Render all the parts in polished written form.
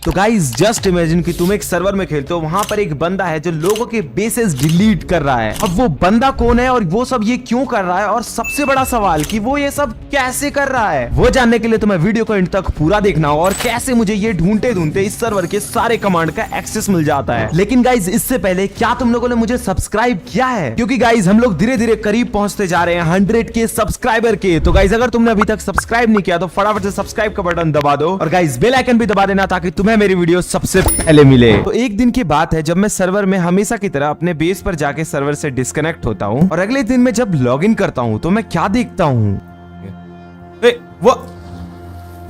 तो guys just imagine कि तुम एक सर्वर में खेलते हो, वहां पर एक बंदा है जो लोगों के बेसेस डिलीट कर रहा है। अब वो बंदा कौन है और वो सब ये क्यों कर रहा है, और सबसे बड़ा सवाल कि वो ये सब कैसे कर रहा है, वो जानने के लिए तुम्हें वीडियो को एंड तक पूरा देखना हो और कैसे मुझे ये ढूंढते ढूंढते इस सर्वर के सारे कमांड का एक्सेस मिल जाता है। लेकिन गाइज इससे पहले क्या तुम लोगों ने मुझे सब्सक्राइब किया है? क्योंकि गाइज हम लोग धीरे धीरे करीब पहुंचते जा रहे हैं 100 के सब्सक्राइबर के। तो गाइज अगर तुमने अभी तक सब्सक्राइब नहीं किया तो फटाफट से सब्सक्राइब का बटन दबा दो और गाइज बेल आइकन भी दबा देना ताकि तुम्हें मेरी वीडियो सबसे पहले मिले। तो एक दिन की बात है जब मैं सर्वर में हमेशा की तरह अपने बेस पर जाके सर्वर से डिस्कनेक्ट होता हूँ, और अगले दिन में जब लॉग इन करता हूँ तो मैं क्या देखता हूँ,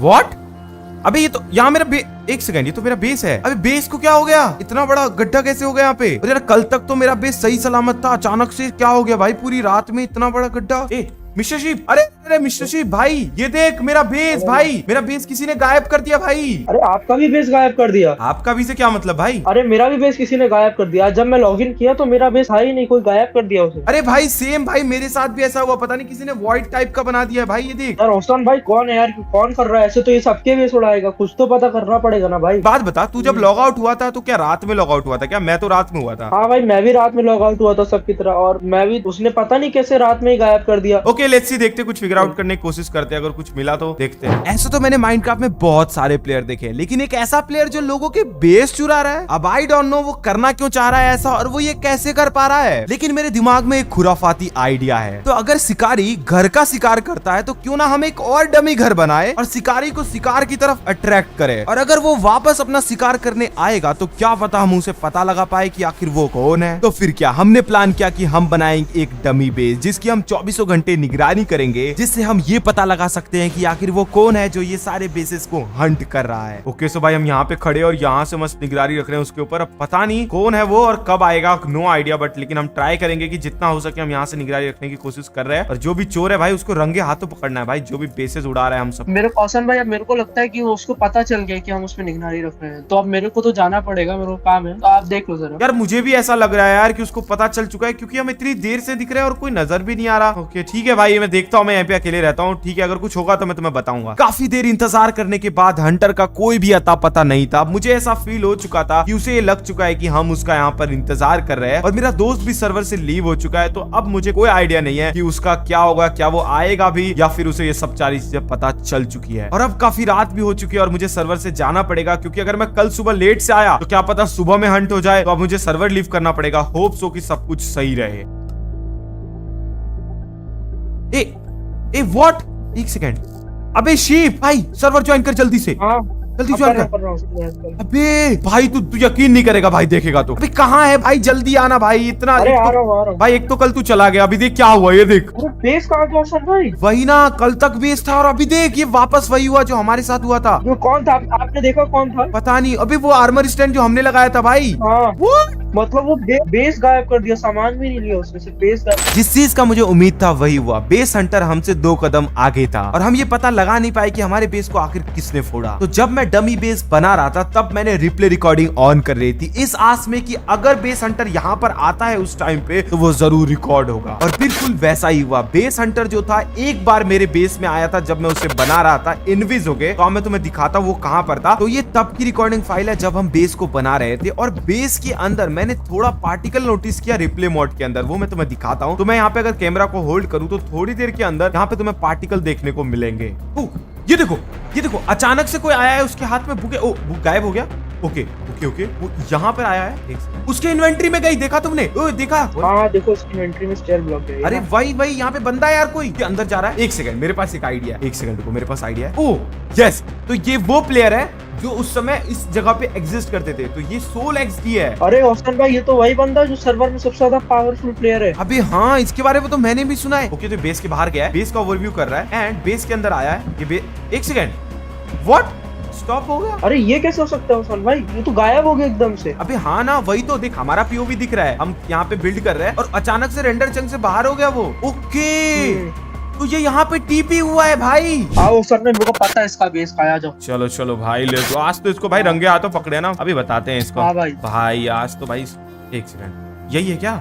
व्हाट? अबे ये तो यहाँ मेरा एक सेकंड, ये तो मेरा बेस है। अबे बेस को क्या हो गया? इतना बड़ा गड्ढा कैसे हो गया यहाँ पे? और यार कल तक तो मेरा बेस सही सलामत था, अचानक से क्या हो गया भाई? पूरी रात में इतना बड़ा गड्ढा। मिस्टर शिप, अरे मिस्टर शिप भाई, ये देख मेरा बेस भाई, मेरा बेस किसी ने गायब कर दिया भाई। अरे आपका भी बेस गायब कर दिया? आपका भी से क्या मतलब भाई? अरे मेरा भी बेस किसी ने गायब कर दिया। जब मैं लॉगिन किया तो मेरा बेस था ही नहीं, कोई गायब कर दिया उसे। अरे भाई सेम भाई, मेरे साथ भी ऐसा हुआ, पता नहीं किसी ने वॉइड टाइप का बना दिया भाई। ये देख यार रोशन भाई कौन है यार, कौन कर रहा है ऐसे? तो ये सबके बेस उड़ाएगा, कुछ तो पता करना पड़ेगा ना भाई। बात बता, तू जब लॉग आउट हुआ था तो क्या रात में लॉग आउट हुआ था क्या? मैं तो रात में हुआ था। हाँ भाई मैं भी रात में लॉग आउट हुआ था सबकी तरह, और मैं भी, उसने पता नहीं कैसे रात में ही गायब कर दिया। ओके लेट्स सी, देखते कुछ फिगर आउट करने की कोशिश करते हैं, अगर कुछ मिला तो देखते हैं। ऐसे तो मैंने माइनक्राफ्ट में बहुत सारे प्लेयर देखे, लेकिन एक ऐसा प्लेयर जो लोगों के बेस चुरा रहा है, अब आई डोंट नो वो करना क्यों चाह रहा है ऐसा, और वो ये कैसे कर पा रहा है। लेकिन मेरे दिमाग में एक खुराफाती आइडिया है। तो अगर शिकारी घर का शिकार करता है तो क्यों ना हम एक और डमी घर बनाए और शिकारी को शिकार की तरफ अट्रैक्ट करें, और अगर वो वापस अपना शिकार करने आएगा तो क्या पता हम उसे पता लगा पाए कि आखिर वो कौन है। तो फिर क्या हमने प्लान किया कि हम बनाएंगे एक डमी बेस जिसकी हम 24 घंटे निगरानी करेंगे, जिससे हम ये पता लगा सकते हैं कि आखिर वो कौन है जो ये सारे बेसेस को हंट कर रहा है। ओके सो भाई हम यहाँ पे खड़े और यहाँ से मस्त निगरानी रख रहे हैं उसके ऊपर। अब पता नहीं कौन है वो और कब आएगा, नो आइडिया, बट लेकिन हम ट्राई करेंगे कि जितना हो सके हम यहाँ से निगरानी रखने की कोशिश कर रहे हैं। और जो भी चोर है भाई उसको रंगे हाथों पकड़ना है भाई, जो भी बेसेस उड़ा रहा है हम सब। मेरे कौशन भाई, अब मेरे को लगता है कि उसको पता चल गया कि हम उस पर निगरानी रख रहे हैं, तो अब मेरे को तो जाना पड़ेगा, मेरे को काम है, तो आप देख लो जरा। यार मुझे भी ऐसा लग रहा है यार कि उसको पता चल चुका है, क्योंकि हम इतनी देर से दिख रहे हैं और कोई नजर भी नहीं आ रहा। ओके ठीक है भाई, मैं देखता हूँ, मैं यहाँ पे अकेले रहता हूँ, ठीक है, अगर कुछ होगा तो मैं तुम्हें बताऊंगा। काफी देर इंतजार करने के बाद हंटर का कोई भी अता पता नहीं था। मुझे ऐसा फील हो चुका था कि उसे ये लग चुका है कि हम उसका यहाँ पर इंतजार कर रहे हैं, और मेरा दोस्त भी सर्वर से लीव हो चुका है। तो अब मुझे कोई आइडिया नहीं है कि उसका क्या होगा, क्या वो आएगा भी या फिर उसे ये सब सारी चीजें पता चल चुकी है। और अब काफी रात भी हो चुकी है और मुझे सर्वर से जाना पड़ेगा, क्योंकि अगर मैं कल सुबह लेट से आया तो क्या पता सुबह में हंट हो जाए। तो अब मुझे सर्वर लीव करना पड़ेगा। होप सो कि सब कुछ सही रहे। व्हाट? एक सेकेंड, अबे शीप भाई सर्वर ज्वाइन कर जल्दी से। हाँ जल्दी ज्वाइन कर। अबे भाई तू यकीन नहीं करेगा भाई, देखेगा तो। अबे कहाँ है भाई, जल्दी आना भाई। इतना अरे आ रहा हूँ। भाई एक तो कल तू चला गया, अभी देख क्या हुआ, ये देख। बेस कहाँ था रोशन भाई? वही ना, कल तक बेस था और अभी देख ये वापस वही हुआ जो हमारे साथ हुआ था। वो कौन था? आपने देखा कौन था? पता नहीं, अभी वो आर्मर स्टैंड जो हमने लगाया था भाई। हाँ What? मतलब वो बेस गायब कर दिया, सामान भी नहीं लिया उसमें से, बेस गायब। जिस चीज का मुझे उम्मीद था वही हुआ। बेस हंटर हमसे 2 कदम आगे था और हम ये पता लगा नहीं पाए कि हमारे बेस को आखिर किसने फोड़ा। तो जब मैं डमी बेस बना रहा था तब मैंने रिप्ले रिकॉर्डिंग ऑन कर रही थी, इस आस में कि अगर बेस हंटर यहाँ पर आता है उस टाइम पे तो वो जरूर रिकॉर्ड होगा। और बिल्कुल वैसा ही हुआ। बेस हंटर जो था एक बार मेरे बेस में आया था जब मैं उसे बना रहा था इनविज हो गए। तो मैं तुम्हें दिखाता हूँ वो कहाँ पर था। तो ये तब की रिकॉर्डिंग फाइल है जब हम बेस को बना रहे थे, और बेस के अंदर मैंने थोड़ा पार्टिकल नोटिस किया रिप्ले मोड के अंदर, वो मैं तुम्हें दिखाता हूँ। तो मैं यहाँ पे अगर कैमरा को होल्ड करूँ तो थोड़ी देर के अंदर यहाँ पे तुम्हें पार्टिकल देखने को मिलेंगे। ये देखो अचानक से कोई आया है, उसके हाथ में बुक है। बुक गायब हो गया। ओके वो यहाँ पर आया है, उसके इन्वेंट्री में गई, देखा तुमने? देखा? हाँ देखो उसकी इन्वेंट्री में स्टेयर ब्लॉक है। अरे वही यहाँ पे बंदा है यार, कोई अंदर जा रहा है। एक सेकंड, मेरे पास एक आइडिया है। एक सेकंड रुको, मेरे पास आइडिया है। यस, तो ये वो प्लेयर है जो उस समय इस जगह पे एग्जिस्ट करते थे। तो ये सोल एक्सडी है। अरे रोशन भाई ये तो वही बंदा जो सर्वर में सबसे ज्यादा पावरफुल प्लेयर है। अभी हाँ, इसके बारे में तो मैंने भी सुना है। ओके तो बेस के बाहर गया है, बेस का ओवरव्यू कर रहा है एंड बेस के अंदर आया है। ये एक सेकंड, व्हाट? स्टॉप हो गया। अरे ये कैसे हो सकता है रोशन भाई, ये तो गायब हो गया एकदम से। अबे हाँ ना, वही तो देख, हमारा पीओवी दिख रहा है, हम यहाँ पे बिल्ड कर रहे हैं और अचानक से रेंडर चंक से बाहर हो गया वो। ओके तो ये यहाँ पे टीपी हुआ है भाई। आओ सर, मेरे को पता है इसका बेस खाया जाओ। चलो भाई ले तो, आज तो इसको भाई रंगे हाथों पकड़े ना, अभी बताते हैं इसको। हाँ भाई आज तो भाई, एक सेकंड, यही है क्या?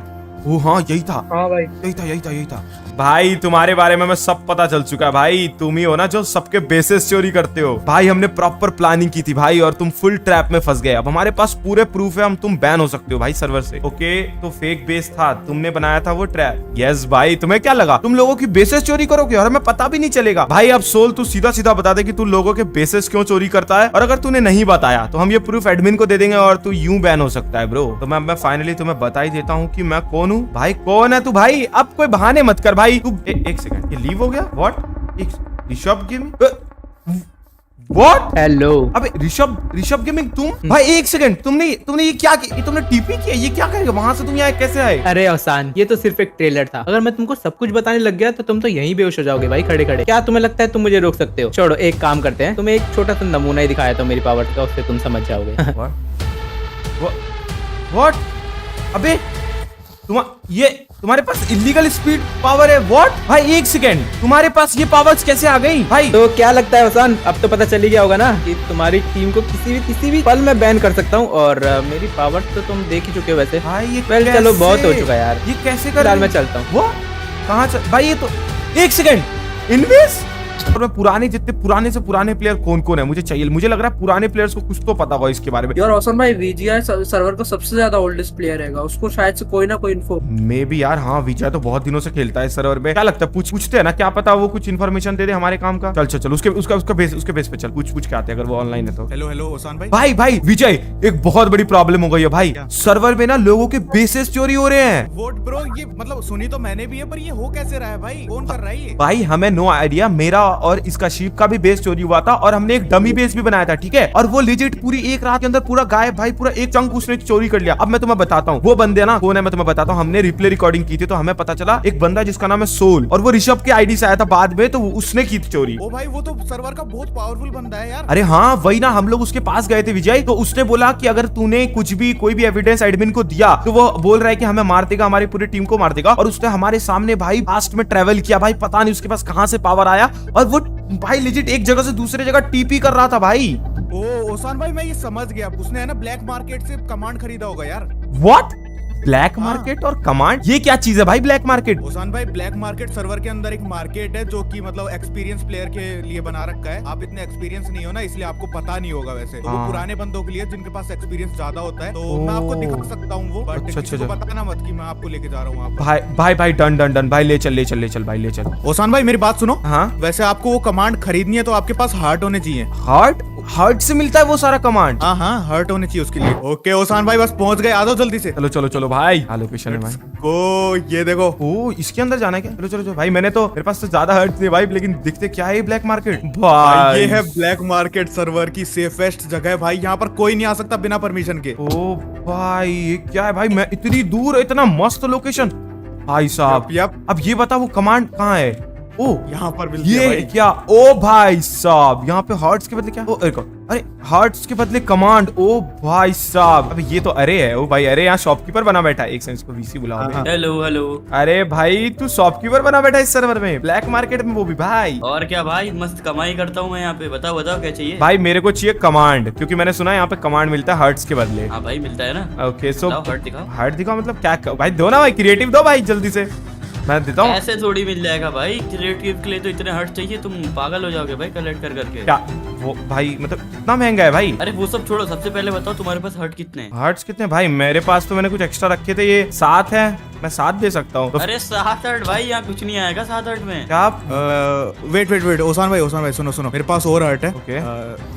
ओ हाँ यही था, हाँ भाई। यही था भाई। तुम्हारे बारे में मैं सब पता चल चुका है भाई। तुम ही हो ना जो सबके बेसेस चोरी करते हो भाई। हमने प्रॉपर प्लानिंग की थी भाई और तुम फुल ट्रैप में फंस गए। अब हमारे पास पूरे प्रूफ है, हम तुम बैन हो सकते हो भाई सर्वर से। ओके तो फेक बेस था, तुमने बनाया था वो ट्रैप। यस भाई, तुम्हें क्या लगा तुम लोगों की बेसेस चोरी करोगे और हमें पता भी नहीं चलेगा भाई। अब सोल तू सीधा सीधा बता दे कि तू लोगों के बेसेस क्यों चोरी करता है, और अगर तूने नहीं बताया तो हम ये प्रूफ एडमिन को दे देंगे और तू यूं बैन हो सकता है ब्रो। तो मैं फाइनली तुम्हें बता ही देता हूँ कि मैं कौन हूँ भाई। कौन है तू भाई? अब कोई बहाने मत कर भाई। तू एक सेकंड, ये लीव हो गया? What? Rishabh gaming? What? Hello. अबे ऋषभ गेमिंग तुम? भाई एक सेकंड, तुमने ये क्या किया? तुमने टीपी किया? ये क्या करेगा? वहां से तुम यहाँ कैसे आए? अरे ओसान, ये तो सिर्फ एक ट्रेलर था। अगर मैं तुमको सब कुछ बताने लग गया तो तुम तो यहीं बेहोश हो जाओगे भाई खड़े खड़े। क्या तुम्हें लगता है तुम मुझे रोक सकते हो? छोड़ो, एक काम करते हैं, तुम्हें एक छोटा सा नमूना ही दिखाया था मेरी पावर का, उससे तुम समझ जाओगे। व्हाट? अबे तुम्हारे पास इलीगल स्पीड पावर है? व्हाट? भाई एक सेकंड, तुम्हारे पास ये पावर्स कैसे आ गई भाई? तो क्या लगता है ओसान, अब तो पता चल ही गया होगा ना कि तुम्हारी टीम को किसी भी पल में बैन कर सकता हूँ। और मेरी पावर तो तुम देख ही चुके हो वैसे। भाई ये वेल चलो, बहुत हो चुका यार। ये कैसे कर? फिलहाल मैं चलता हूँ। वो कहाँ भाई? ये तो एक सेकंड, इनवेस और मैं पुराने जितने पुराने से पुराने प्लेयर कौन है मुझे चाहिए। मुझे लग रहा है पुराने प्लेयर्स को कुछ तो पता होगा इसके बारे में। यार ओसन भाई, वीजीआई सर्वर का सबसे ज्यादा ओल्डेस्ट प्लेयर है, उसको शायद से कोई ना कोई इन्फो मे बी यार। हाँ विजय तो बहुत दिनों से खेलता है सर्वर में। क्या लगता है पूछते हैं ना, क्या पता वो कुछ इन्फॉर्मेशन दे दे हमारे काम का। चल उसके बेस पे चल, पूछ के आते हैं अगर वो ऑनलाइन है तो। हेलो ओसान भाई। भाई विजय, एक बहुत बड़ी प्रॉब्लम हो गई है भाई। सर्वर में ना लोगों के बेसेस चोरी हो रहे हैं। वोट ब्रो, ये मतलब सुनी तो मैंने भी है, पर ये हो कैसे रहा है भाई? कौन कर रहा है ये? भाई हमें नो आइडिया। मेरा और इसका शीप का भी बेस चोरी हुआ था और हमने एक डमी बेस भी बनाया था, ठीक है? और वो लिजिट पूरी एक रात के अंदर पूरा गायब भाई, पूरा एक चंक उसने चोरी कर लिया। अब मैं तुम्हें बताता हूँ वो बंदे ना कौन है, मैं तुम्हें बताता हूँ। हमने रिप्ले रिकॉर्डिंग की थी तो हमें पता चला एक बंदा जिसका नाम है सोल, और वो ऋषभ के आईडी से आया था बाद में, तो उसने की थी चोरी। ओ भाई, वो तो सर्वर का बहुत पावरफुल बंदा है यार। अरे हाँ वही ना, हम लोग उसके पास गए थे विजय, तो उसने बोला कि अगर तूने कोई भी एविडेंस एडमिन को दिया तो वो बोल रहा है कि हमें मार देगा, हमारी पूरी टीम को मार देगा। और उसने हमारे सामने भाई पास्ट में ट्रेवल किया भाई, पता नहीं उसके पास कहां से पावर आया, और वो भाई लिजिट एक जगह से दूसरे जगह टीपी कर रहा था भाई। ओ ओसान भाई, मैं ये समझ गया, उसने है ना ब्लैक मार्केट से कमांड खरीदा होगा यार। व्हाट? ब्लैक मार्केट और कमांड, ये क्या चीज है भाई ब्लैक मार्केट? ओसान भाई, ब्लैक मार्केट सर्वर के अंदर एक मार्केट है जो कि मतलब एक्सपीरियंस प्लेयर के लिए बना रखा है। आप इतने एक्सपीरियंस नहीं हो ना, इसलिए आपको पता नहीं होगा वैसे। तो वो पुराने बंदों के लिए जिनके पास एक्सपीरियंस ज्यादा होता है, तो मैं आपको दिखा सकता हूँ वो, बट किसी को बताना मत कि मैं आपको लेके जा रहा हूँ। भाई डन भाई, ले चल भाई। ओसान भाई मेरी बात सुनो। हाँ वैसे आपको वो कमांड खरीदनी है तो आपके पास हार्ट होने चाहिए। हार्ट से मिलता है वो सारा कमांड? हाँ हार्ट होने चाहिए उसके लिए। ओके ओसान भाई, बस पहुंच गए, आ जाओ जल्दी से। चलो भाई, लोकेशन है भाई। को ये देखो। ओ इसके अंदर जाना है क्या? चलो भाई। मेरे पास तो ज्यादा हर्ट थे भाई, लेकिन दिखते क्या है ब्लैक मार्केट भाई? ये है ब्लैक मार्केट सर्वर की सेफेस्ट जगह है भाई। यहाँ पर कोई नहीं आ सकता बिना परमिशन के। ओ भाई ये क्या है भाई? मैं इतनी दूर, इतना मस्त लोकेशन भाई साहब। यप। अब ये बता वो कमांड कहाँ है? ओ यहाँ पर मिलती है ये भाई। क्या? ओ भाई साहब, यहाँ पे हार्ट्स के बदले क्या? ओ अरे हार्ट्स के बदले कमांड। ओ भाई साहब, अबे ये तो अरे है। ओ भाई अरे यहाँ शॉपकीपर बना बैठा है। एक सेकंड, इसको वीसी बुलाओ। Hello hello. अरे भाई तू शॉपकीपर बना बैठा है इस सर्वर में, ब्लैक मार्केट में, वो भी भाई। और क्या भाई, मस्त कमाई करता हूँ मैं यहाँ पे। बताओ क्या चाहिए? भाई मेरे को चाहिए कमांड, क्योंकि मैंने सुना है यहाँ पे कमांड मिलता है हार्ट्स के बदले। हाँ भाई मिलता है ना। ओके सो हार्ट दिखाओ। हार्ट दिखाओ मतलब क्या भाई? दो ना भाई, क्रिएटिव दो भाई जल्दी से, मैं देता हूँ। ऐसे थोड़ी मिल जाएगा भाई, क्रिएटिव के लिए तो इतने हर्ट चाहिए, तुम पागल हो जाओगे भाई कलेक्ट कर करके। क्या वो भाई मतलब इतना महंगा है भाई? अरे वो सब छोड़ो, सबसे पहले बताओ तुम्हारे पास हर्ट कितने हैं? हार्ट्स कितने भाई? मेरे पास तो मैंने कुछ एक्स्ट्रा रखे थे, ये 7 है, मैं 7 दे सकता हूँ। अरे 7-8 भाई, यहाँ कुछ नहीं आएगा 7-8 में। क्या आप? वेट ओसान भाई सुनो, मेरे पास और हर्ट है। ओके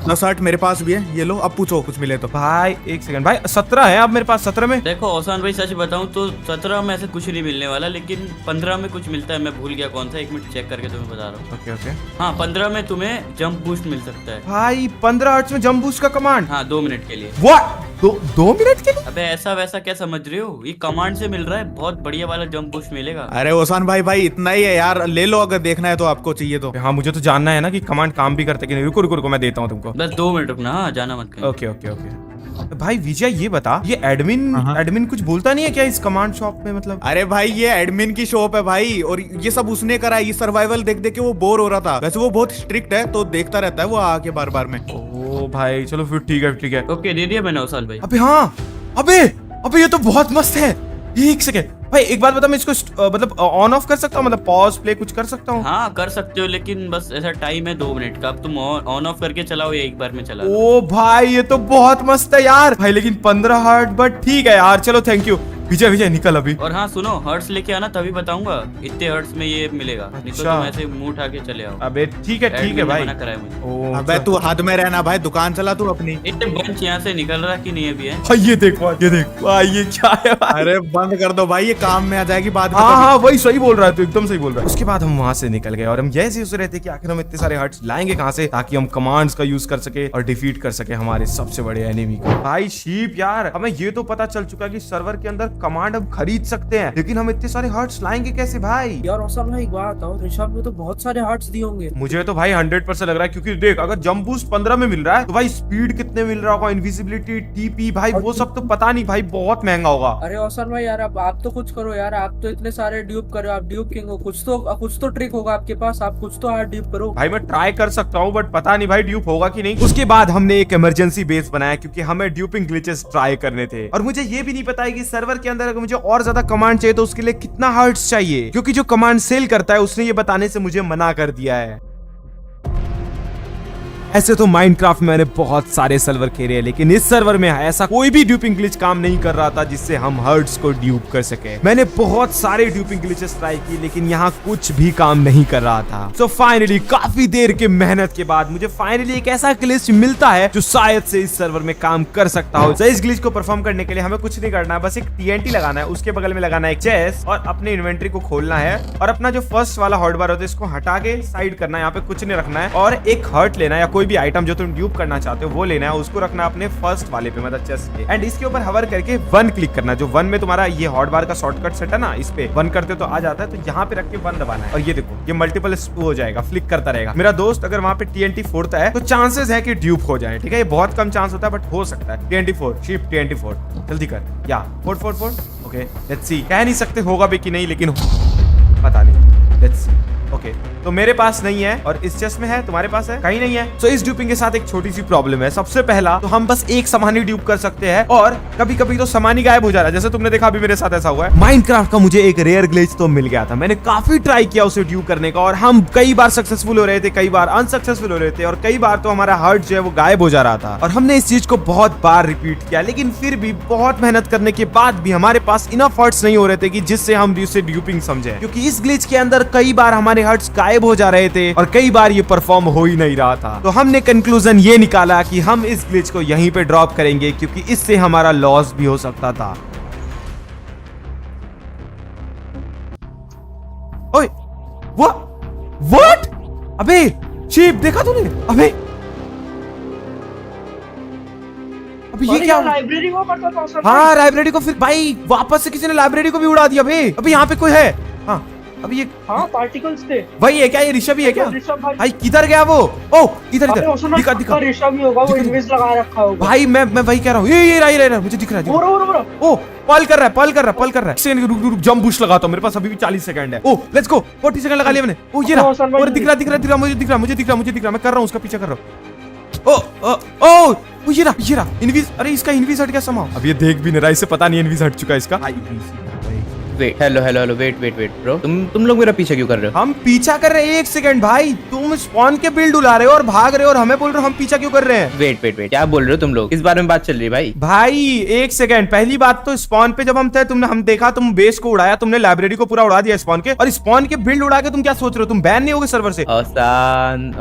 10 हर्ट मेरे पास भी है, ये लो, अब पूछो कुछ मिले तो। भाई एक सेकंड भाई, 17 है अब मेरे पास। 17 में देखो ओसान भाई, सच बताऊं तो 17 में ऐसे कुछ नहीं मिलने वाला, लेकिन 15 में कुछ मिलता है। मैं भूल गया कौन सा, 1 मिनट चेक करके तुम्हें बता रहा हूँ। ओके हाँ 15 में तुम्हें जंप बूस्ट मिल सकता है भाई। 15 हर्ट्ज में जंप बूस्ट का कमांड? हाँ 2 मिनट के लिए। व्हाट? 2 मिनट के लिए? अबे ऐसा वैसा क्या समझ रहे हो, ये कमांड से मिल रहा है, बहुत बढ़िया वाला जंप बूस्ट मिलेगा। अरे ओसान भाई इतना ही है यार, ले लो अगर देखना है तो, आपको चाहिए तो। हाँ मुझे तो जानना है ना कि कमांड काम भी करते कि नहीं। रुको मैं देता हूँ तुमको। बस 2 मिनट रुकना, हाँ जाना मत कहीं। ओके भाई विजय ये बता, ये एडमिन कुछ बोलता नहीं है क्या इस कमांड शॉप में? मतलब अरे भाई ये एडमिन की शॉप है भाई, और ये सब उसने करा है। ये सर्वाइवल देख के वो बोर हो रहा था। वैसे वो बहुत स्ट्रिक्ट है, तो देखता रहता है वो आके बार में। ओ भाई चलो फिर ठीक है। ओके दे दिया मैंने ओसान भाई। अबे हाँ, अबे ये तो बहुत मस्त है। एक सेकेंड, भाई एक बात बता, मैं इसको मतलब ऑन ऑफ कर सकता हूँ, मतलब पॉज प्ले कुछ कर सकता हूँ? हाँ कर सकते हो, लेकिन बस ऐसा टाइम है 2 मिनट का। अब तुम ऑन ऑफ करके चलाओ या एक बार में चला लो। ओ भाई ये तो बहुत मस्त है यार भाई, लेकिन 15 हर्ट, बट ठीक है यार, चलो थैंक यू। विजय विजय निकल अभी। और हाँ सुनो, हर्ट्स लेके आना तभी बताऊंगा इतने हर्ट्स में ये मिलेगा, नहीं तो अच्छा। तुम ऐसे मुंह उठा के चले आओ। अबे ठीक है एडमिन ने भाई। मना कराया मुझे। ओ अबे तू हद में रहना भाई, दुकान चला तू अपनी। इतने बंच यहाँ से निकल रहा कि नहीं अभी है? भाई ये देख भाई, ये देख भाई, ये क्या है भाई? अरे बंद कर दो भाई, ये काम में आ जाएगी बाद में हाँ कभी। हाँ वही सही बोल रहा है, तू एकदम सही बोल रहा है। उसके बाद हम वहां से निकल गए और हम यही सोच रहे थे कि आखिर हम इतने सारे हर्ट्स लाएंगे कहाँ से, ताकि हम कमांड्स का यूज कर सके और डिफीट कर सके हमारे सबसे बड़े एनिमी को। भाई शीप यार, हमें ये तो पता चल चुका कि सर्वर के अंदर कमांड हम खरीद सकते हैं, लेकिन हम इतने सारे हर्ट्स लाएंगे कैसे भाई? यार औसम भाई एक बात बताओ, ऋषभ ने तो बहुत सारे हार्ट्स दिए होंगे। मुझे तो भाई 100% लग रहा है, क्योंकि देख अगर जंप बूस्ट 15 में मिल रहा है तो भाई स्पीड कितने मिल रहा होगा, इनविजिबिलिटी, टीपी, भाई वो सब तो पता नहीं भाई, बहुत महंगा होगा। अरे औसम भाई यार, अब आप तो कुछ करो यार, आप तो इतने सारे ड्यूप करो, आप ड्यूप किंग हो, कुछ तो ट्रिक होगा आपके पास, आप कुछ तो हार्ट ड्यूप करो। भाई मैं ट्राई कर सकता हूँ, बट पता नहीं भाई ड्यूप होगा कि नहीं। उसके बाद हमने एक इमरजेंसी बेस बनाया, क्योंकि हमें ड्यूपिंग ग्लिचेस ट्राई करने थे, और मुझे ये भी नहीं पता है कि सर्वर के अंदर अगर मुझे और ज्यादा कमांड चाहिए तो उसके लिए कितना हर्ट्स चाहिए, क्योंकि जो कमांड सेल करता है उसने ये बताने से मुझे मना कर दिया है। ऐसे तो माइनक्राफ्ट में मैंने बहुत सारे सर्वर खेले हैं, लेकिन इस सर्वर में ऐसा कोई भी ड्यूपिंग ग्लिच काम नहीं कर रहा था जिससे हम हर्ट्स को ड्यूप कर सके। मैंने बहुत सारे ड्यूपिंग ग्लिचेस ट्राई की, लेकिन यहाँ कुछ भी काम नहीं कर रहा था। सो फाइनली काफी देर के मेहनत के बाद मुझे फाइनली एक ऐसा ग्लिच मिलता है जो शायद से इस सर्वर में काम कर सकता हो। इस ग्लिच को परफॉर्म करने के लिए हमें कुछ नहीं करना है, बस एक TNT लगाना है, उसके बगल में लगाना है एक चेस्ट, और अपने इन्वेंटरी को खोलना है, और अपना जो फर्स्ट वाला हॉट बार होता है इसको हटा के साइड करना है, यहाँ पे कुछ नहीं रखना है, और एक हर्ट लेना है या कोई भी आइटम जो तुम ड्यूप करना चाहते हो वो लेना है, उसको रखना अपने फर्स्ट वाले पे, मतलब चेस्ट पे, एंड इसके ऊपर हवर करके 1 क्लिक करना है। जो 1 में तुम्हारा ये हॉट बार का शॉर्टकट सेट है ना, इस पे 1 करते तो आ जाता है, तो यहाँ पे रख के 1 दबाना है, और ये देखो ये मल्टीपल हो जाएगा, फ्लिक करता रहेगा। मेरा दोस्त अगर वहाँ पे TNT फोड़ता है तो चांसेस है कि ड्यूप हो जाए, ठीक है, ये बहुत कम चांस होता है बट हो सकता है। TNT फोड़, शिप TNT फोड़, जल्दी कर, या फोड़ फोड़ फोड़। ओके लेट्स सी, कह नहीं सकते होगा भी कि नहीं, लेकिन पता नहीं, लेट्स सी। ओके तो मेरे पास नहीं है, और इस चेस्ट में है, तुम्हारे पास है, कहीं नहीं है। तो इस ड्यूपिंग के साथ एक छोटी सी प्रॉब्लम है। सबसे पहला तो हम बस एक सामान ही ड्यूप कर सकते हैं, और कभी कभी तो सामान ही गायब हो जा रहा है, जैसे तुमने देखा अभी मेरे साथ ऐसा हुआ है। माइनक्राफ्ट का मुझे एक रेयर ग्लिच तो मिल गया था, मैंने काफी ट्राई किया उसे ड्यूप करने का, और हम कई बार सक्सेसफुल हो रहे थे, कई बार अनसक्सेसफुल हो रहे थे, और कई बार तो हमारा हार्ट जो है वो गायब हो जा रहा था, और हमने इस चीज को बहुत बार रिपीट किया, लेकिन फिर भी बहुत मेहनत करने के बाद भी हमारे पास इनफ हर्ट्स नहीं हो रहे थे कि जिससे हम इसे ड्यूपिंग समझे, क्योंकि इस ग्लिच के अंदर कई बार हमारे हर्ट्स गायब हो जा रहे थे और कई बार ये परफॉर्म हो ही नहीं रहा था। तो हमने कंक्लूजन ये निकाला कि हम इस ग्लिच को यहीं पे ड्रॉप करेंगे, क्योंकि इससे हमारा लॉस भी हो सकता था। ओए व्हाट? अबे शिप देखा तूने? अबे ये क्या? लाइब्रेरी को करता था औसम हाँ लाइब्रेरी को, फिर भाई वापस से किसी ने लाइब्रेरी को भी उड़ा दिया। अबे यहाँ पे कोई है? हाँ अभी ये हाँ पार्टिकल्स थे। वही है क्या? ये ऋषभ ही है क्या? ऋषभ भाई, भाई किधर गया वो? ओ इधर अरे औसम भाई, दिखा दिखा। ऋषभ ही होगा, वो दिखा- इनविज लगा रखा होगा। भाई मैं वही कह रहा हूँ, ये रहा मुझे दिख रहा है। ओ पल कर रहा है। सेकंड रुक, जंप बूस्ट लगाता हूँ, मेरे पास अभी भी 40 सेकंड है। ओ लेट्स गो, 40 सेकंड लगा लिया मैंने। ओ ये रहा, और दिख रहा, मुझे दिख रहा, मैं कर रहा हूँ, उसका पीछा कर रहा हूँ। ओ ये रहा इनविज। अरे इसका इनविज हट गया समाओ। अब ये देख भी नहीं रहा, इससे पता नहीं इनविज हट चुका है इसका। वेट, हेलो वेट ब्रो, तुम लोग मेरा पीछा क्यों कर रहे हो? हम पीछा कर रहे हैं। 1 सेकंड भाई, तुम स्पॉन के बिल्ड उड़ा रहे हो और भाग रहे हो, और हमें बोल रहे हो हम पीछा क्यों कर रहे हैं? वेट, क्या बोल रहे हो तुम लोग? इस बारे में बात चल रही है भाई 1 सेकंड। पहली बात तो स्पॉन पे जब हम थे, हम देखा तुम बेस को उड़ाया, तुमने लाइब्रेरी को पूरा उड़ा दिया स्पॉन के, और स्पॉन के बिल्ड उड़ा के तुम क्या सोच रहे हो? तुम बैन नहीं होगे सर्वर से? आसान।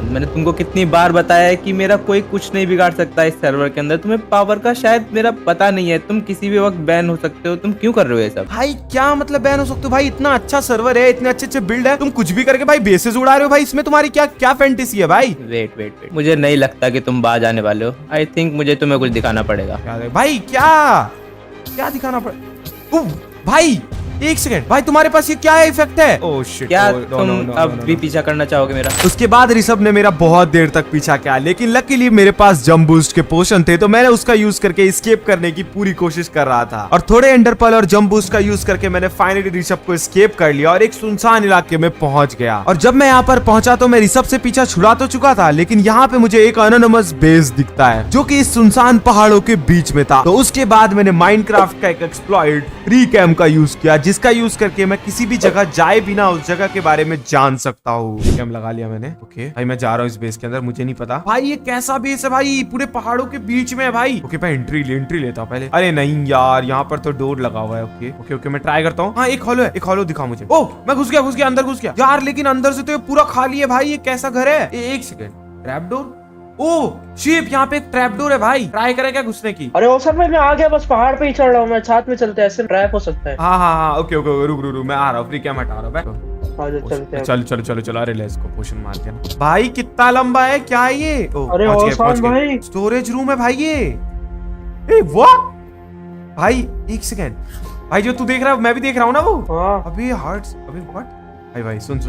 मैंने तुमको कितनी बार बताया है कि मेरा कोई कुछ नहीं बिगाड़ सकता इस सर्वर के अंदर। तुम्हें पावर का शायद मेरा पता नहीं है, तुम किसी भी वक्त बैन हो सकते हो। तुम क्यों कर रहे हो ये सब? भाई क्या मतलब बैन हो सकते हो? भाई इतना अच्छा सर्वर है, इतने अच्छे बिल्ड है, तुम कुछ भी करके भाई बेसेस उड़ा रहे हो। भाई इसमें तुम्हारी क्या फैंटेसी है भाई? वेट, मुझे नहीं लगता कि तुम बाज आने वाले हो। आई थिंक मुझे तुम्हें कुछ दिखाना पड़ेगा। भाई क्या दिखाना पड़े? भाई एक सेकंड भाई, तुम्हारे पास ये क्या इफेक्ट है? ओह शिट, क्या तुम अब भी पीछा करना चाहोगे मेरा? उसके बाद ऋषभ ने मेरा बहुत देर तक पीछा किया, लेकिन लकीली मेरे पास जंप बूस्ट के पोशन थे, तो मैंने उसका यूज करके एस्केप करने की पूरी कोशिश कर रहा था। और थोड़े एंडर पर्ल और जंप बूस्ट का यूज करके मैंने फाइनली ऋषभ को एस्केप कर लिया और एक सुनसान इलाके में पहुंच गया। और जब मैं यहाँ पर पहुंचा तो मैं ऋषभ से पीछा छुड़ा तो चुका था, लेकिन यहाँ पे मुझे एक एनोनिमस बेस दिखता है जो कि इस सुनसान पहाड़ों के बीच में था। तो उसके बाद मैंने माइनक्राफ्ट का एक एक्सप्लॉइट रिकैम का यूज किया, जिसका यूज करके मैं किसी भी जगह जाए बिना उस जगह के बारे में जान सकता हूँ। रिकैम लगा लिया मैंने। ओके भाई, मैं जा रहा हूँ इस बेस के अंदर, मुझे नहीं पता भाई ये कैसा बेस है भाई, पूरे पहाड़ों के बीच में है भाई। ओके भाई, एंट्री लेता हूँ पहले। अरे नहीं यार, यहाँ पर तो डोर लगा हुआ है। ओके ओके ओके, मैं ट्राई करता हूँ। हाँ, एक हॉलो है, एक हॉलो दिखा मुझे। ओह, मैं घुस गया अंदर घुस गया यार, लेकिन अंदर से तो ये पूरा खाली है भाई। ये कैसा घर है? एक सेकंड, ट्रैप डोर। ओह शिप, यहाँ पे एक ट्रैप डोर है भाई, ट्राई करें क्या घुसने की? अरे ओसन भाई मैं आ गया, बस पहाड़ पे ही चढ़ रहा हूँ मैं, छत में चलते हैं, ऐसे ट्रैप हो सकता है। हाँ, ओके रुक मैं आ रहा हूँ, फ्री कैम हटा रहा हूँ। चलते हैं। चलो अरे ले इसको पोशन मार दिया ना भाई। कितना लंबा है क्या ये? अरे ओसन भाई, स्टोरेज रूम है भाई ये। ए व्हाट भाई, एक सेकंड भाई, जो तू देख रहा है मैं भी देख रहा हूँ ना वो। अबे हार्ट्स, अबे व्हाट भाई सुन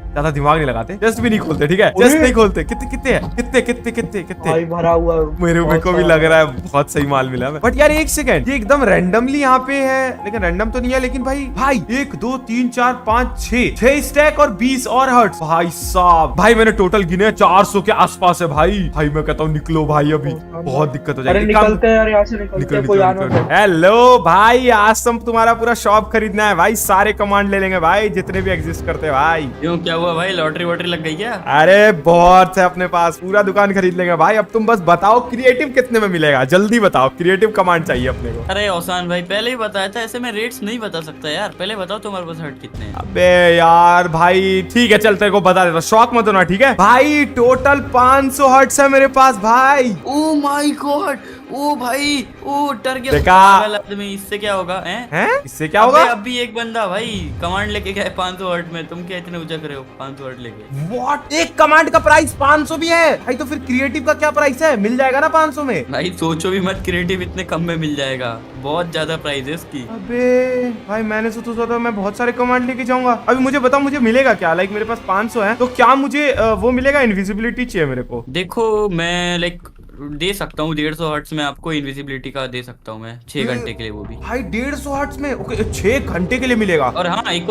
ज्यादा दिमाग नहीं लगाते, जस्ट भी नहीं खोलते, ठीक है? जस्ट नहीं खोलते। कितने भाई भरा हुआ मेरे को भी लग रहा है बहुत सही माल मिला है। बट यार एक सेकंड, ये एकदम रैंडमली यहाँ पे है, लेकिन रैंडम तो नहीं है। लेकिन भाई 1 2 3 4 5 6 स्टैक और 20 और हर्ट्स भाई साहब। भाई मैंने टोटल गिने 400 के आसपास है भाई। भाई मैं कहता हूँ निकलो भाई, अभी बहुत दिक्कत हो जाएगी। निकलते हैं यार, यहाँ से निकलते हैं, कोई आना है। हेलो भाई, आज तुम तुम्हारा पूरा शॉप खरीदना है भाई, सारे कमांड ले लेंगे भाई जितने भी एग्जिस्ट करते हैं भाई। क्यों, क्या हुआ भाई? लॉटरी वॉटरी लग गई क्या? अरे बहुत है अपने पास, पूरा दुकान खरीद लेंगे भाई। अब तुम बस बताओ क्रिएटिव कितने में मिलेगा, जल्दी बताओ, क्रिएटिव कमांड चाहिए अपने को। अरे ओसान भाई, पहले ही बताया था, ऐसे मैं रेट्स नहीं बता सकता यार। पहले बताओ तुम्हारे पास हर्ट कितने हैं? अबे यार भाई ठीक है, चल तेरे को बता देता, शौक मत होना, ठीक है भाई? टोटल 500 हर्ट्स है मेरे पास भाई। ओ माय गॉड, ओ भाई, ओ डर गया देखा? आदमी, इससे क्या होगा? हैं? इससे क्या होगा? अभी एक बंदा भाई कमांड लेके गया 500 हर्ट में, तुम क्या इतने ऊंचा करे हो 500 हर्ट लेके? व्हाट, एक कमांड का प्राइस 500 भी है भाई? तो फिर क्रिएटिव का क्या प्राइस है? मिल जाएगा ना 500 में? भाई सोचो भी मत, क्रिएटिव इतने कम में मिल जाएगा, बहुत ज्यादा प्राइस है इसकी। अबे भाई, मैंने सोचा था मैं बहुत सारे कमांड लेके जाऊंगा। अभी मुझे बताओ मुझे मिलेगा क्या? लाइक मेरे पास 500 है, तो क्या मुझे वो मिलेगा? इनविजिबिलिटी चाहिए मेरे को। देखो मैं लाइक दे सकता हूँ 150 हर्ट्स में आपको इनविजिबिलिटी का दे सकता हूँ मैं, 6 घंटे के लिए, वो भी भाई 150 हर्ट्ज में? ओके, 6 घंटे के लिए मिलेगा? और हाँ, एक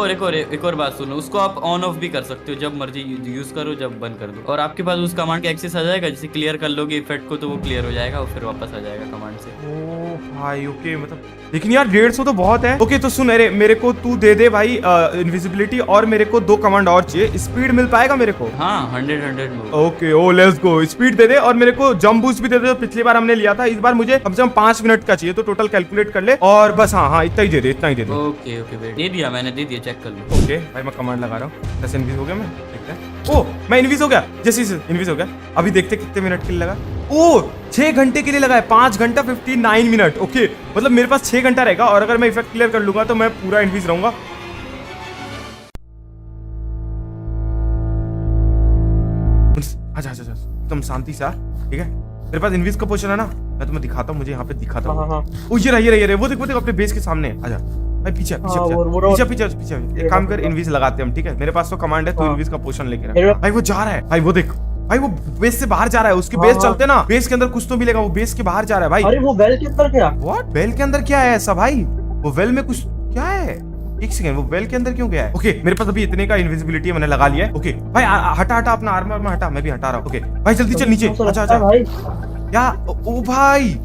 और बात सुनो, उसको आप ऑन ऑफ भी कर सकते हो, जब मर्जी यूज करो, जब बंद कर दो। और आपके पास उस कमांड का एक्सेस आ जाएगा, जैसे क्लियर कर लोगे इफेक्ट को तो वो क्लियर हो जाएगा और फिर वापस आ जाएगा कमांड से। ओ भाई ओके, मतलब लेकिन यार 150 तो बहुत है। ओके तो सुन, अरे मेरे को तू दे दे भाई इनविजिबिलिटी, और मेरे को 2 कमांड और चाहिए। स्पीड मिल पाएगा मेरे को? हाँ 100 okay, oh let's go, speed दे दे, और मेरे को जंप बूस्ट भी दे दे। पिछली बार हमने लिया था, इस बार मुझे कम से कम 5 मिनट का चाहिए, तो टोटल कैलकुलेट कर ले। और बस हाँ इतना ही दे दे, इतना ही दे दे। ओके वेट, दे दिया मैंने, दे दिया, चेक कर लो। ओके भाई, मैं कमांड लगा रहा हूँ। जैसे इनविज हो गया मैं, देखते हैं। ओ मैं इनविज हो गया, जैसे इनविज हो गया। अभी देखते कितने मिनट के लिए लगा। ओ 6 घंटे के लिए लगा है, 5 घंटा 59 मिनट। ओके मतलब मेरे पास 6 घंटा रहेगा, और अगर मैं इफेक्ट क्लियर कर लूंगा तो मैं पूरा इनविज रहूंगा। अच्छा एकदम शांति से, ठीक है? मेरे पास इनविज का पोशन है ना, मैं तुम्हें दिखाता हूँ, मुझे यहाँ पे दिखाता हूँ। ओ ये रहा, वो देख अपने बेस के सामने। आजा भाई, पीछे एक काम कर, इनविज लगाते हैं हम, ठीक है? मेरे पास तो कमांड है, तू इनविज का पोशन लेके रख। भाई वो जा रहा है भाई, वो देख भाई, वो बेस से बाहर जा रहा है। उसके बेस चलते ना, बेस के अंदर कुछ तो मिलेगा, वो बेस के बाहर जा रहा है भाई। अरे वो वेल के अंदर क्या? व्हाट, वेल के अंदर क्या है ऐसा भाई? वो वेल में कुछ क्या है? एक सेकंड, वो वेल के अंदर क्यों गया है? ओके मेरे पास अभी इतने का इनविजिबिलिटी मैंने लगा लिया है। ओके भाई हटा अपना आर्मर हटा, मैं भी हटा रहा हूँ। ओके भाई जल्दी चल नीचे, अच्छा भाई क्या? ओ भाई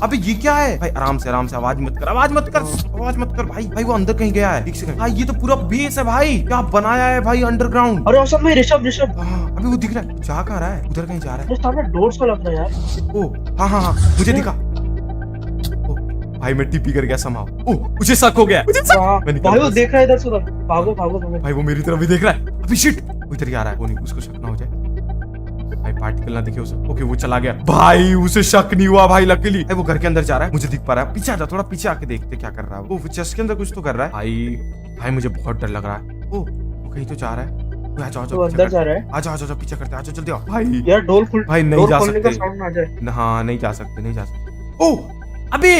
अबे ये क्या है भाई? आराम से आवाज मत कर भाई वो अंदर कहीं गया है। एक सेकंड भाई, ये तो पूरा बेस है भाई, क्या बनाया है भाई अंडरग्राउंड। अरे औसम भाई, ऋषभ अभी वो दिख रहा है, जा कहाँ रहा है? उधर कहीं जा रहा है। सामने डोर सा लग रहा है यार। ओ हाँ मुझे दिखा। भाई मैं टीपी कर गया समाओ। मुझे शक हो गया, भाई वो देख रहा है इधर से उधर। भागो भाई, वो मेरी तरफ भी देख रहा है। अभी शिट, वो इधर ही आ रहा है। वो नहीं, उसको शक ना हो जाए भाई, पार्टिकल ना दिखे उसे। ओके वो चला गया भाई, उसे शक नहीं हुआ भाई लकीली। वो घर के अंदर जा रहा है, मुझे दिख पा रहा है। पीछे आ जा, थोड़ा पीछे आके देखते क्या कर रहा है। वो चेस्ट के अंदर कुछ तो कर रहा है भाई मुझे बहुत डर लग रहा है। वो कहीं तो जा रहा है। अंदर जा रहा है। आजा पीछे करते, आजा जल्दी आओ भाई। यार डोर खुल, भाई नहीं जा सकते। हाँ नहीं जा सकते। नहीं जा सकते। ओ अबे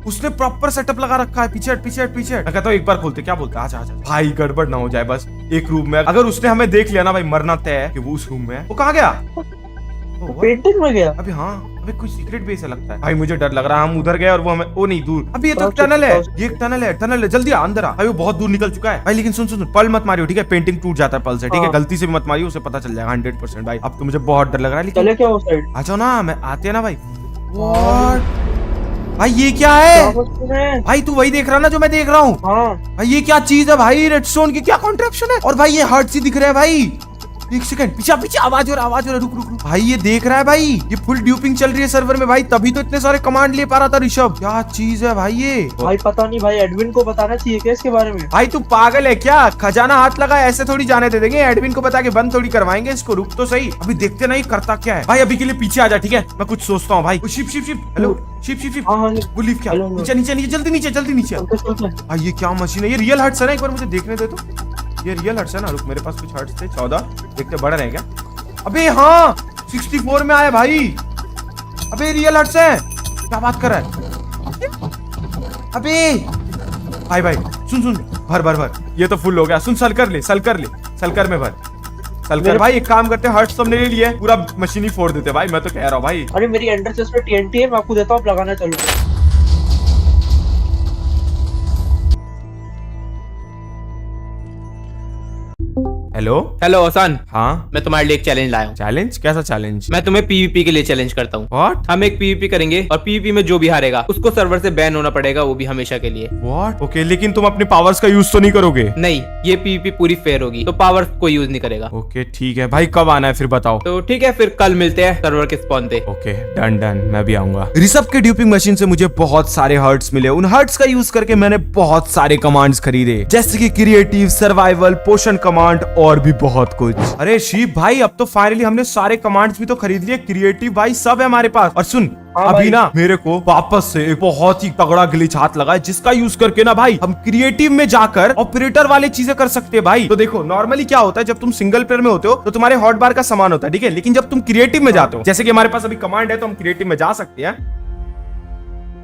उसने प्रॉपर सेटअप लगा रखा है। पीछे हट, पीछे हट, पीछे हट। मैं कहता हूँ एक बार खोलते, क्या बोलते हैं? आजा आजा भाई, गड़बड़ ना हो जाए बस एक रूम में। अगर उसने हमें देख लिया ना भाई, मरना तय है कि वो उस रूम में है। वो कहाँ गया? पेंटिंग में गया। अभी हाँ, अभी कुछ सीक्रेट बेस है लगता है भाई, मुझे डर लग रहा है। हम उधर गए और वो हमें, ओ नहीं दूर। अभी ये तो टनल है, ये एक टनल है, टनल है। जल्दी आ, अंदर आ भाई, वो बहुत दूर निकल चुका है भाई। लेकिन सुन सुन, पल मत मारियो ठीक है? पेंटिंग टूट जाता है पल से, ठीक है? गलती से भी मत मारियो, उसे पता चल जाएगा 100% भाई। अब तो मुझे बहुत डर लग रहा है। लेकिन चले क्या उस साइड? आ जाओ ना, मैं आते हैं ना भाई। What? भाई ये क्या है भाई? तू वही देख रहा ना जो मैं देख रहा हूँ? हाँ भाई ये क्या चीज है भाई? रेडस्टोन की क्या कॉन्ट्रैप्शन है? और भाई ये हर्ट सी दिख रहा है भाई। एक सेकंड, पीछे पीछे आवाज हो रहा, आवाज हो रहा। रुक रुक रुक भाई, ये देख रहा है भाई, ये फुल ड्यूपिंग चल रही है सर्वर में भाई, तभी तो इतने सारे कमांड ले पा रहा था ऋषभ। क्या चीज है भाई ये? भाई पता नहीं भाई, एडमिन को बताना चाहिए क्या इसके बारे में? भाई तू पागल है क्या? खजाना हाथ लगा ऐसे थोड़ी जाने दे देंगे? एडमिन को बता के बंद थोड़ी करवाएंगे इसको। रुक तो सही, अभी देखते नहीं करता क्या है भाई। अभी के लिए पीछे आ जा ठीक है, मैं कुछ सोचता हूँ भाई। Ship ship ship, hello ship ship ship. हाँ हाँ वो लीव क्या? नीचे नीचे नीचे, जल्दी नीचे, जल्दी नीचे। भाई ये क्या मशीन है? ये रियल हर्ट्स है ना? एक बार मुझे देखने दे तो। ये रियल हर्ट्स है ना? रुक, मेरे पास कुछ हर्ट्स थे 14, देखते बढ़ रहे हैं क्या? अबे हाँ 64 में आया भाई। अबे रियल हर्ट्स है, क्या बात कर रहा है? अबे भाई भाई सुन सुन, भर भर भर, ये तो फुल हो गया। सुन, सलकर ले, सलकर ले, सलकर में भर, सलकर। भाई एक काम करते हैं, हर्ट्स तो हमने ले लिए, पूरा मशीन ही फोड़ देते भाई। मैं तो कह रहा हूँ भाई। अरे मेरी एंडर चेस्ट में TNT है, मैं आपको देता हूँ, आप लगाना चलो। हेलो हेलो आसान, हाँ, मैं तुम्हारे लिए एक चैलेंज लाया हूँ। चैलेंज? कैसा चैलेंज? मैं तुम्हें पीवीपी के लिए चैलेंज करता हूँ। व्हाट? हम एक पीवीपी करेंगे और पीवीपी में जो भी हारेगा उसको सर्वर से बैन होना पड़ेगा, वो भी हमेशा के लिए। व्हाट? ओके, लेकिन तुम अपने पावर्स का यूज तो नहीं करोगे? नहीं, ये पीवीपी पूरी फेयर होगी, तो पावर्स कोई यूज नहीं करेगा। ओके ठीक है भाई, कब आना है फिर बताओ? तो ठीक है, फिर कल मिलते हैं सर्वर के स्पॉन पे। ओके डन डन, मैं भी आऊंगा। ऋषभ के ड्यूपिंग मशीन से मुझे बहुत सारे हर्ट्स मिले। उन हर्ट्स का यूज करके मैंने बहुत सारे कमांड्स खरीदे, जैसे कि क्रिएटिव, सर्वाइवल, पोशन कमांड और भी बहुत कुछ। अरे शिव भाई, अब तो फाइनली हमने सारे कमांड्स भी तो खरीद लिए। क्रिएटिव भाई सब है हमारे पास। और सुन, अभी ना मेरे को वापस से एक बहुत ही तगड़ा ग्लिच हाथ लगा है, जिसका यूज करके ना भाई हम क्रिएटिव में जाकर ऑपरेटर वाले चीजें कर सकते हैं भाई। तो देखो, नॉर्मली क्या होता है, जब तुम सिंगल प्लेयर में होते हो तो तुम्हारे हॉटबार का सामान होता है, ठीक है? लेकिन जब तुम क्रिएटिव में जाते हो, जैसे कि हमारे पास अभी कमांड है तो हम क्रिएटिव में जा सकते हैं।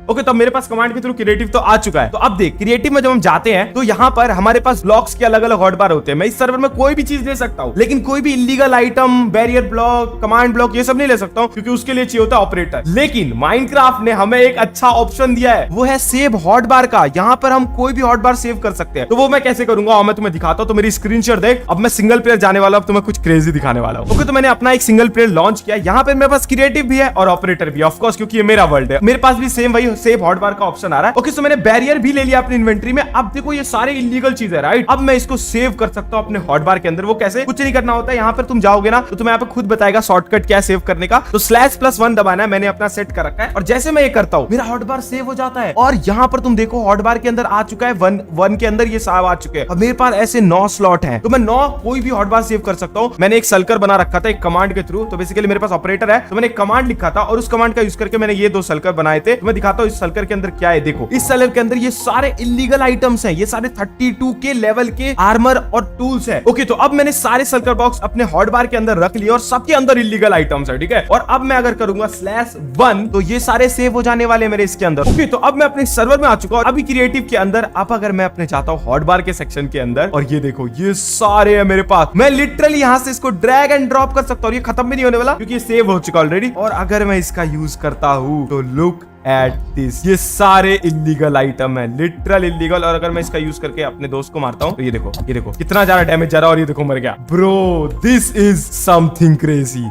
ओके, तो मेरे पास कमांड के थ्रू क्रिएटिव तो आ चुका है। तो अब देख, क्रिएटिव में जब हम जाते हैं तो यहाँ पर हमारे पास ब्लॉक्स के अलग अलग हॉटबार होते हैं। मैं इस सर्वर में कोई भी चीज ले सकता हूँ, लेकिन कोई भी illegal item, barrier block, command block, ये सब नहीं ले सकता हूँ, क्योंकि उसके लिए चाहिए होता है ऑपरेटर। लेकिन माइनक्राफ्ट ने हमें एक अच्छा ऑप्शन दिया है, वो है सेव हॉटबार का। यहाँ पर हम कोई भी हॉटबार सेव कर सकते हैं। तो वो मैं कैसे करूंगा मैं तुम्हें दिखाता हूँ। तो मेरी स्क्रीन शेयर देख, अब मैं सिंगल प्लेयर जाने वाला हूँ, अब तुम्हें कुछ क्रेजी दिखाने वाला हूँ। ओके, तो मैंने अपना एक सिंगल प्लेयर लॉन्च किया। यहाँ पर मेरे पास क्रिएटिव भी है और ऑपरेटर भी, ऑफ कोर्स, क्योंकि ये मेरा वर्ल्ड है। मेरे पास भी सेम वही सेव हॉटबार का ऑप्शन आ रहा है। ओके, सो मैंने बैरियर भी ले लिया अपनी इन्वेंटरी में। अब देखो, ये सारे इलीगल चीज है, राइट? अब मैं इसको सेव कर सकता हूँ अपने हॉटबार के अंदर। वो कैसे? कुछ नहीं करना होता है। यहाँ पर तुम जाओगे ना तो तुम्हें यहाँ पे खुद बताएगा शॉर्टकट क्या है सेव करने का। तो /+1 दबाना है, मैंने अपना सेट कर रखा है। और जैसे मैं ये करता हूँ, मेरा हॉटबार सेव हो जाता है। और यहाँ पर तुम देखो, हॉटबार के अंदर आ चुका है 1 के अंदर ये सब आ चुके हैं। अब मेरे पास ऐसे 9 स्लॉट है, तो मैं 9 कोई भी हॉटबार सेव कर सकता हूँ। मैंने एक सल्कर बना रखा था एक कमांड के थ्रू। तो बेसिकली मेरे पास ऑपरेटर है, तो मैंने एक कमांड लिखा था और उस कमांड का यूज करके मैंने ये 2 सल्कर बनाए थे। तो मैं दिखाता हूँ इस सल्कर के अंदर क्या है। देखो, इस सल्कर के अंदर ये सारे इलीगल आइटम्स हैं। ये सारे 32 के लेवल के आर्मर और टूल्स हैं। ओके, तो अब मैंने सारे सल्कर बॉक्स अपने हॉटबार के अंदर रख लिए और सबके अंदर इलीगल आइटम्स है, ठीक है? और अब मैं अगर करूंगा /1 तो ये सारे सेव हो जाने वाले मेरे इसके अंदर। ओके, तो अब मैं अपने सर्वर में आ चुका हूं, अभी क्रिएटिव के अंदर। अब अगर मैं अपने चाहता हूं हॉटबार के सेक्शन के अंदर, और ये देखो, ये सारे है मेरे पास। मैं लिटरली यहां से इसको ड्रैग एंड ड्रॉप कर सकता हूं। ये खत्म भी नहीं होने वाला, क्योंकि ये सेव हो चुका ऑलरेडी। और अगर मैं इसका यूज करता हूं तो लुक एट दिस, ये सारे इलीगल आइटम है, लिटरल इलीगल। और अगर मैं इसका यूज करके अपने दोस्त को मारता हूँ तो ये देखो कितना ज्यादा डैमेज जा रहा है। और ये देखो मर गया। Bro, this is something crazy.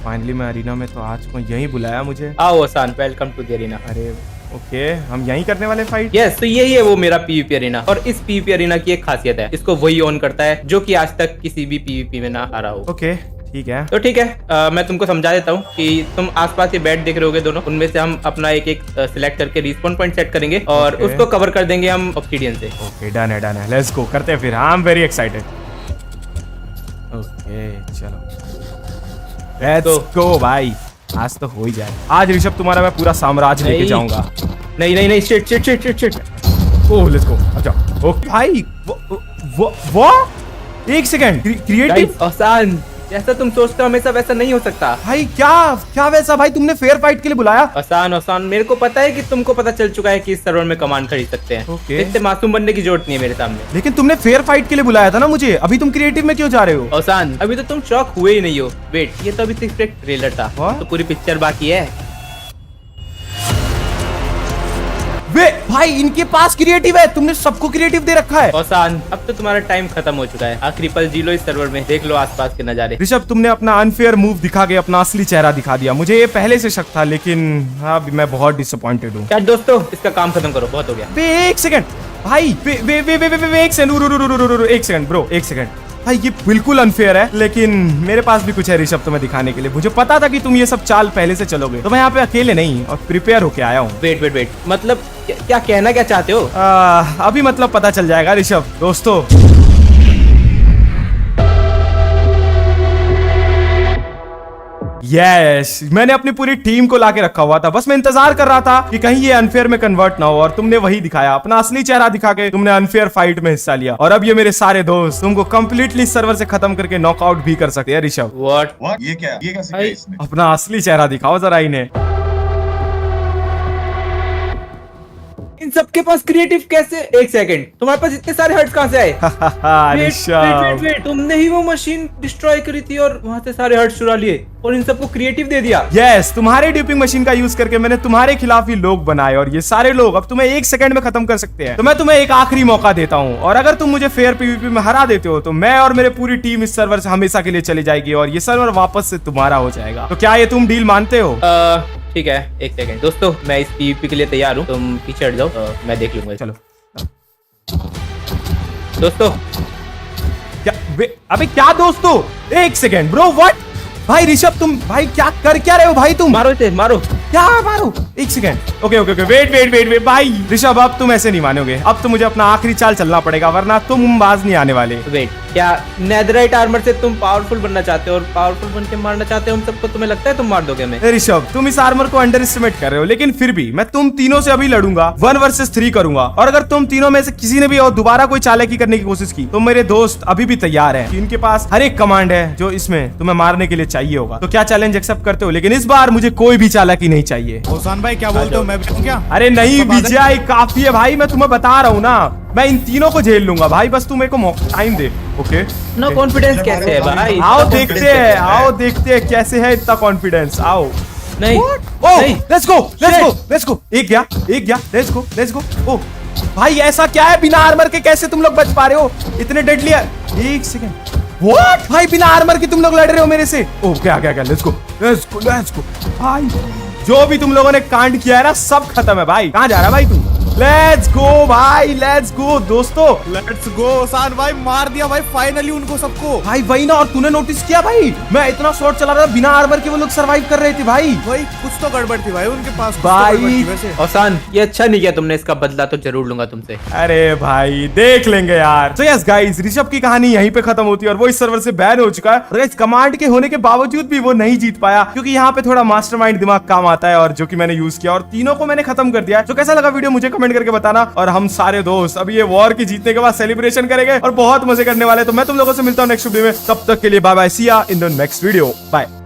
Finally मैं अरीना में तो आ चुका हूँ। यही बुलाया मुझे। आओ आसान, वेलकम टू द अरीना। अरे ओके, हम यही करने वाले फाइट? यस, तो यही है वो मेरा पीवीपी अरीना। और इस पीवीपी अरीना की एक खासियत है, इसको वही ऑन करता है जो कि आज तक किसी भी पीवीपी में ना आ रहा हो। ओके ठीक है। तो ठीक है, मैं तुमको समझा देता हूँ कि तुम आसपास ये बेड देख रहे होगे दोनों, उनमें से हम अपना एक सिलेक्ट करके रिस्पॉन पॉइंट सेट करेंगे और उसको कवर कर देंगे हम ऑब्सीडियन से। ओके डन है, लेट्स गो, करते हैं फिर। I am very excited. Okay चलो, लेट्स गो भाई, आज तो हो ही जाए। आज ऋषभ तुम्हारा मैं पूरा साम्राज्य लेके जाऊंगा। नहीं, शिट। Oh let's go. अच्छा ओके भाई, वो एक सेकंड, क्रिएटिव आसान, जैसा तुम सोचते हो हमेशा वैसा नहीं हो सकता। भाई क्या क्या वैसा भाई, तुमने फेयर फाइट के लिए बुलाया? आसान आसान, मेरे को पता है कि तुमको पता चल चुका है कि इस सर्वर में कमांड खरीद सकते हैं। ओके। इतने मासूम बनने की जरूरत नहीं है मेरे सामने। लेकिन तुमने फेयर फाइट के लिए बुलाया था ना मुझे, अभी तुम क्रिएटिव में क्यों जा रहे हो? आसान, अभी तो तुम शॉक हुए ही नहीं हो। वेट, ये तो अभी सिर्फ एक ट्रेलर था, What? तो पूरी पिक्चर बाकी है। वे भाई इनके पास क्रिएटिव है, तुमने सबको क्रिएटिव दे रखा है। आसान, अब तो तुम्हारा टाइम खत्म हो चुका है। आखिरी पल जी लो इस सर्वर में, देख लो आसपास के नजारे। ऋषभ, तुमने अपना अनफेयर मूव दिखा के अपना असली चेहरा दिखा दिया। मुझे ये पहले से शक था, लेकिन हाँ मैं बहुत डिसअपॉइंटेड हूँ। क्या दोस्तों, इसका काम खत्म करो, बहुत हो गया। वे एक सेकंड भाई, वे वे वे वे वे वे एक सेकंड, एक सेकंड ब्रो, एक सेकंड भाई, ये बिल्कुल अनफेयर है, लेकिन मेरे पास भी कुछ है ऋषभ तुम्हें दिखाने के लिए। मुझे पता था कि तुम ये सब चाल पहले से चलोगे, तो मैं यहाँ पे अकेले नहीं और प्रिपेयर होके आया हूँ। वेट वेट वेट, मतलब क्या कहना क्या चाहते हो? अभी मतलब पता चल जाएगा ऋषभ। दोस्तों यस, मैंने अपनी पूरी टीम को लाके रखा हुआ था, बस मैं इंतजार कर रहा था कि कहीं ये अनफेयर में कन्वर्ट ना हो, और तुमने वही दिखाया। अपना असली चेहरा दिखा के तुमने अनफेयर फाइट में हिस्सा लिया, और अब ये मेरे सारे दोस्त तुमको कंप्लीटली सर्वर से खत्म करके नॉकआउट भी कर सकते हैं। ऋषभ, व्हाट? ये क्या सिखाया इसने? अपना असली चेहरा दिखाओ जरा इन्हें। इन सबके पास क्रिएटिव कैसे? एक सेकंड, तुम्हारे पास इतने सारे हर्ट्स कहाँ से आए? ऋषभ, तुमने ही वो मशीन डिस्ट्रॉय करी थी और वहाँ से सारे हर्ट्स चुरा लिए और इन सबको क्रिएटिव दे दिया। यस, तुम्हारे ड्यूपिंग मशीन का यूज करके मैंने तुम्हारे खिलाफ ही लोग बनाए, और ये सारे लोग अब तुम्हें एक सेकंड में खत्म कर सकते हैं। तो मैं तुम्हें एक आखिरी मौका देता हूँ, और अगर तुम मुझे फेयर पीवीपी में हरा देते हो तो मैं और मेरे पूरी टीम इस सर्वर से हमेशा के लिए चली जाएगी, और ये सर्वर वापस से तुम्हारा हो जाएगा। तो क्या ये तुम डील मानते हो? ठीक है, एक सेकंड दोस्तों, मैं इस पीवीपी के लिए तैयार हूँ। तुम पीछे हट जाओ, मैं देख लूंगा। चलो दोस्तों। क्या अबे क्या दोस्तों, एक सेकंड ब्रो, व्हाट? भाई ऋषभ, तुम भाई क्या रहे हो भाई? तुम मारो इसे, मारो। क्या मारो? एक second, okay okay okay, wait भाई ऋषभ, अब तुम ऐसे नहीं मानोगे। अब तो मुझे अपना आखिरी चाल चलना पड़ेगा, वरना तुम बाज नहीं आने वाले। वेट, क्या नेदराइट आर्मर से तुम पावरफुल बनना चाहते हो और पावरफुल बन के मारना चाहते हो हम सबको? तुम्हें लगता है तुम मार दोगे हमें? ऋषभ, तुम इस आर्मर को अंडर एस्टिमेट कर रहे हो, लेकिन फिर भी मैं तुम तीनों से अभी लड़ूंगा, 1 वर्सेस 3 करूंगा, और अगर तुम तीनों में से किसी ने भी और दोबारा कोई चालाकी करने की कोशिश की तो मेरे दोस्त अभी भी तैयार हैं। इनके पास हर एक कमांड है जो इसमें तुम्हें मारने के लिए चाहिए होगा। तो क्या चैलेंज एक्सेप्ट करते हो? लेकिन इस बार मुझे कोई भी चालाकी नहीं चाहिए। ओसान भाई क्या बोलते हो, मैं भी हूं क्या? अरे नहीं विजय, काफी है भाई, मैं तुम्हें बता रहा हूँ ना, मैं इन तीनों को झेल लूंगा भाई, बस तुम मेरे को टाइम दे। ओके, नो कॉन्फिडेंस कैसे है भाई? आओ देखते हैं कैसे है इतना कॉन्फिडेंस। आओ। नहीं, नहीं, लेट्स गो। एक गया, लेट्स गो। ओ भाई, ऐसा क्या है, बिना आर्मर के कैसे तुम लोग बच पा रहे हो? इतने डेडली है। एक सेकंड, व्हाट भाई, बिना आर्मर के तुम लोग लड़ रहे हो मेरे से? ओ क्या, लेट्स गो भाई। जो भी तुम लोगों ने कांड किया है ना, सब खत्म है भाई। कहाँ जा रहा है भाई तू? लेट्स गो भाई, लेट्स गो दोस्तों, लेट्स गो। ओसान भाई मार दिया भाई फाइनली उनको सबको। भाई वही ना, और तूने नोटिस किया भाई, मैं इतना शॉट चला रहा था, बिना आर्मर के वो लोग सरवाइव कर रहे थे भाई। भाई कुछ तो गड़बड़ थी भाई उनके पास, भाई वैसे। आसान, ये अच्छा नहीं किया तुमने, इसका बदला तो जरूर लूंगा तुमसे। अरे भाई देख लेंगे यार। तो यस गाइस, ऋषभ की कहानी यहीं पे खत्म होती है, और वो इस सर्वर से बैन हो चुका है। और गाइस, कमांड के होने के बावजूद भी वो नहीं जीत पाया, क्योंकि यहाँ पे थोड़ा मास्टरमाइंड दिमाग काम आता है, और जो कि मैंने यूज किया, और तीनों को मैंने खत्म कर दिया। तो कैसा लगा वीडियो मुझे कमेंट करके बताना, और हम सारे दोस्त अभी ये वॉर की जीतने के बाद सेलिब्रेशन करेंगे और बहुत मजे करने वाले। तो मैं तुम लोगों से मिलता हूँ नेक्स्ट वीडियो में, तब तक के लिए bye bye, see ya in the next video, bye.